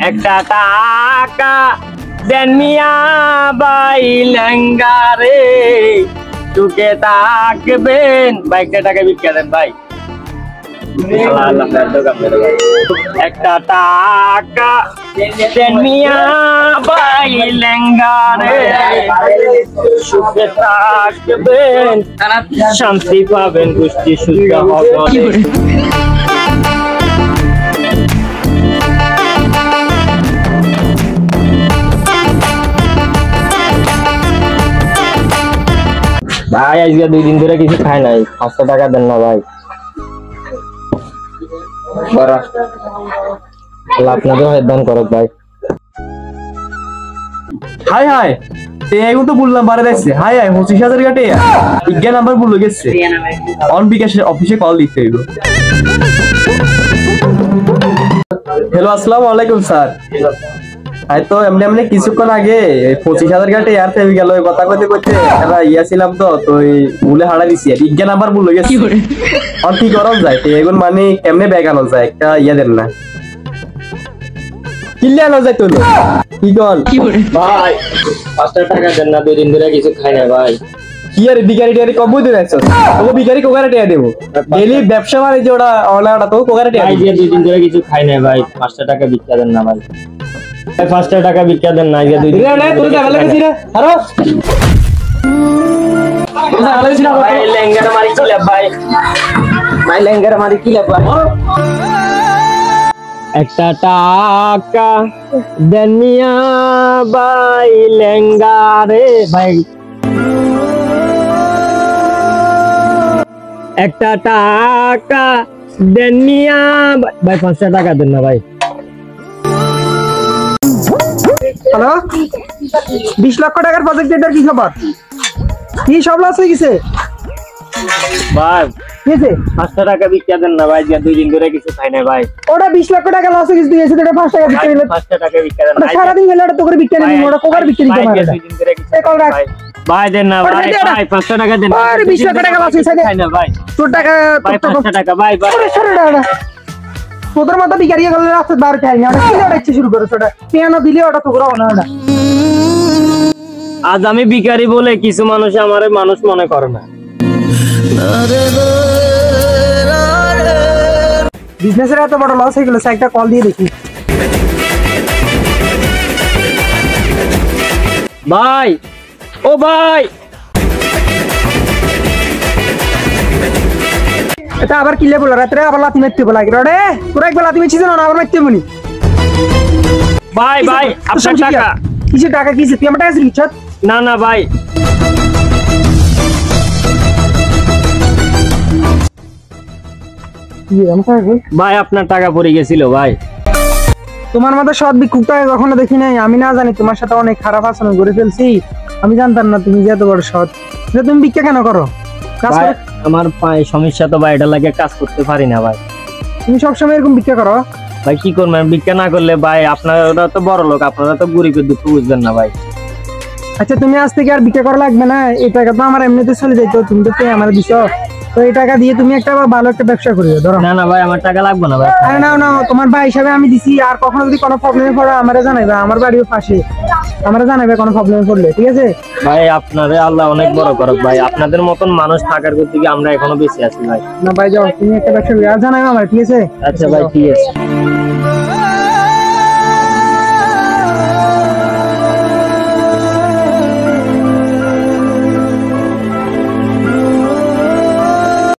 একটা টাকা দেন মিয়া ভাই লেঙ্গারে সুখে থাকবেন ভাই একটা টাকা ভিক্ষা দেন ভাই একটা টাকা দেন মিয়া ভাই লেঙ্গারে সুখে থাকবেন শান্তি পাবেন পুষ্টি সুখ হবে ভাই আজকে 2 দিন ধরে কিছু খাই নাই 500 টাকা দেন না ভাই আপনাদের দান করো ভাই হাই হাই এখন তো বললাম বারে দেখছে হাই হাই 25,000 টাকা বিজ্ঞান নাম্বার ভুলে গেছে অন বিকাশের অফিসে কল দিতে হইব হ্যালো আসসালামু আলাইকুম স্যার তো এমনি কিছুক্ষণ আগে 25,000 টাকা ইয়ার থেকে গেল কথা কইতে কইতে এরা ছিলাম তো ভুলে হারা দিছি বিজ্ঞান নাম্বার ভুলে গেছি আর কি করন যায় এখন মানে কেমনে ব্যাগ আনো যায় একটা দেন না কিল্লে আনো যায় তো কি কল ভাই 500 টাকা দেন না 2 দিন ধরে কিছু খাই না ভাই কি আর বিকারি টিয়ারি কব দিন আইছস ও বিকারি কোকারে টিয়া দেব ডেইলি ব্যবসা বাণিজ্য ওটা অনলাইনটা তো কোকারে টিয়া ভাই যে 2 দিন ধরে কিছু খাই না ভাই 500 টাকা ভিক্ষা দেন না ভাই 500 টাকা ভিক্ষা দেন না আজকে 2 দিন না তোর জায়গা লাগেছি রে আরো ভাই লেঙ্গার মারি কি লাভ ভাই ভাই লেঙ্গার মারি কি লাভ ভাই একটা টাকা দেন মিয়া ভাই লেঙ্গারে ভাই একটা টাকা দেন মিয়া ভাই 500 টাকা দেন না ভাই হ্যালো 20 লক্ষ টাকার প্রজেক্ট এটার কি খবর কি সব লস হয়ে গেছে ভাই কিছে 500 টাকা ভিক্ষা দেন না ভাই যে 2 দিন ধরে কিছু খাই না ভাই ওটা 20 লক্ষ টাকা লস হয়ে গেছে তুই এসে এটা 5 টাকা বিক্রি নিলে 500 টাকা ভিক্ষা দেন না সারা দিন গেলে তো করে বিক্রি নিলি ওটা কোকার বিক্রি দিতে পারে 2 দিন ধরে কিছু ভাই ভাই দেন না ভাই 500 টাকা দেন আরে 20 লক্ষ টাকা লস হয়েছে খাই না ভাই তোর টাকা ভাই 500 টাকা ভাই ভাই তোদের মতো বিকারি গেলে রাস্তা বার খাই না কি লড়াইছে শুরু করেছ ওটা পিয়ানো দিলে ওটা তো করো না আজ আমি বিকারি বলে কিছু মানুষ আমারে মানুষ মনে করে না বিজনেসের এত বড় লস হয়ে গেল একটা কল দিয়ে দেখি ভাই ও ভাই এটা আবার কিলে বল রাতে আবার লাতি মারতে বলা রে তোরা একবার লাতি মারছিস না আবার মারতে বলি ভাই ভাই আপনার টাকা কিসে টাকা কিসে তুই আমার টাকা দিচ্ছ না না ভাই ভাই আপনার টাকা পড়ে গেছিল ভাই তোমার মতো সৎ ভিক্ষুকটা কখনো দেখি নাই আমি না জানি তোমার সাথে অনেক খারাপ আচরণ করে ফেলছি আমি জানতাম না তুমি যে এত বড় সৎ তুমি ভিক্ষা কেন করো আমার পায়ে সমস্যা তো ভাই এটা লাগে কাজ করতে পারি না ভাই তুমি সবসময় এরকম ভিক্ষা করো ভাই কি করবেন ভিক্ষা না করলে ভাই আপনারা তো বড় লোক আপনারা তো গরিবের দুঃখ বুঝবেন না ভাই আচ্ছা তুমি আজ থেকে আর ভিক্ষা করা লাগবে না এই টাকা তো আমার এমনিতে চলে যাইতো তুমি তো আমার দিছো তো এই টাকা দিয়ে তুমি একটা ভালো একটা ব্যবসা করিও ধরো না না ভাই আমার টাকা লাগবে না ভাই আরে না না তোমার ভাই হিসাবে আমি দিছি আর কখনো যদি কোনো প্রবলেমে পড়ে আমারে জানাইবে আমার বাড়িও পাশে আমারে জানাইবে কোনো প্রবলেমে পড়লে ঠিক আছে ভাই আপনারে আল্লাহ অনেক বড় করুক ভাই আপনাদের মতন মানুষ থাকার করতে কি আমরা এখনো বেঁচে আছি ভাই না ভাই যাও তুমি একটা ব্যবসা করিও আর জানাইবে আমার ঠিক আছে আচ্ছা ভাই ঠিক আছে